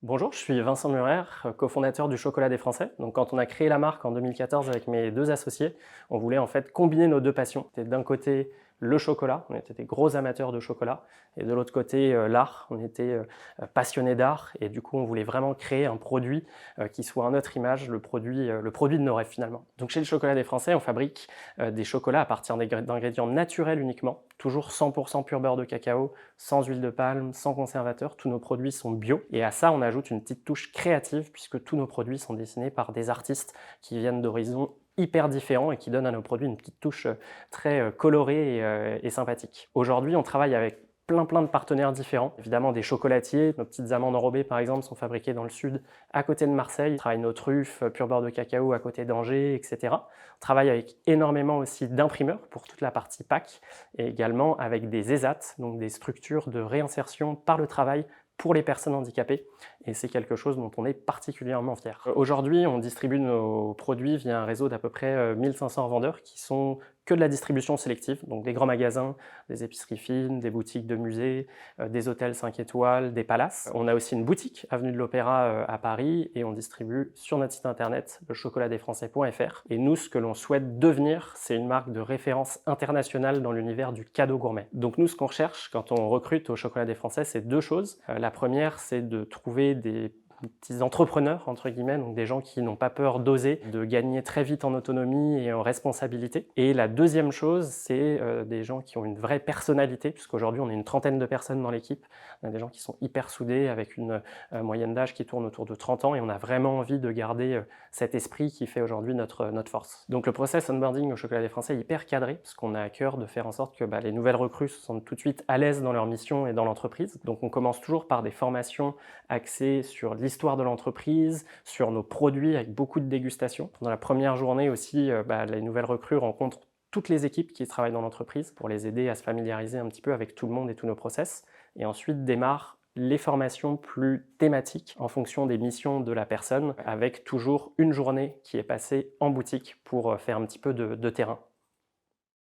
Bonjour, je suis Vincent Murer, cofondateur du Chocolat des Français. Donc, quand on a créé la marque en 2014 avec mes deux associés, on voulait en fait combiner nos deux passions. C'était d'un côté le chocolat, on était des gros amateurs de chocolat, et de l'autre côté l'art, on était passionnés d'art, et du coup on voulait vraiment créer un produit qui soit à notre image, le produit de nos rêves finalement. Donc chez le Chocolat des Français, on fabrique des chocolats à partir d'ingrédients naturels uniquement, toujours 100% pur beurre de cacao, sans huile de palme, sans conservateur, tous nos produits sont bio, et à ça on ajoute une petite touche créative puisque tous nos produits sont dessinés par des artistes qui viennent d'horizons hyper différents et qui donnent à nos produits une petite touche très colorée et sympathique. Aujourd'hui, on travaille avec plein de partenaires différents. Évidemment, des chocolatiers. Nos petites amandes enrobées, par exemple, sont fabriquées dans le sud, à côté de Marseille. On travaille nos truffes, pur beurre de cacao à côté d'Angers, etc. On travaille avec énormément aussi d'imprimeurs pour toute la partie pack et également avec des ESAT, donc des structures de réinsertion par le travail pour les personnes handicapées, et c'est quelque chose dont on est particulièrement fier. Aujourd'hui, on distribue nos produits via un réseau d'à peu près 1500 revendeurs qui sont que de la distribution sélective, donc des grands magasins, des épiceries fines, des boutiques de musées, des hôtels 5 étoiles, des palaces. On a aussi une boutique avenue de l'Opéra à Paris et on distribue sur notre site internet lechocolatdesfrançais.fr. Et nous, ce que l'on souhaite devenir, c'est une marque de référence internationale dans l'univers du cadeau gourmet. Donc nous, ce qu'on recherche quand on recrute au Chocolat des Français, c'est deux choses. La première, c'est de trouver des petits entrepreneurs, entre guillemets, donc des gens qui n'ont pas peur d'oser, de gagner très vite en autonomie et en responsabilité. Et la deuxième chose, c'est des gens qui ont une vraie personnalité, puisqu'aujourd'hui on est une trentaine de personnes dans l'équipe. On a des gens qui sont hyper soudés, avec une moyenne d'âge qui tourne autour de 30 ans, et on a vraiment envie de garder cet esprit qui fait aujourd'hui notre force. Donc le process onboarding au Chocolat des Français est hyper cadré, parce qu'on a à cœur de faire en sorte que les nouvelles recrues se sentent tout de suite à l'aise dans leur mission et dans l'entreprise. Donc on commence toujours par des formations axées sur l'histoire de l'entreprise, sur nos produits avec beaucoup de dégustation. Pendant la première journée aussi, les nouvelles recrues rencontrent toutes les équipes qui travaillent dans l'entreprise pour les aider à se familiariser un petit peu avec tout le monde et tous nos process. Et ensuite démarrent les formations plus thématiques en fonction des missions de la personne, avec toujours une journée qui est passée en boutique pour faire un petit peu de terrain.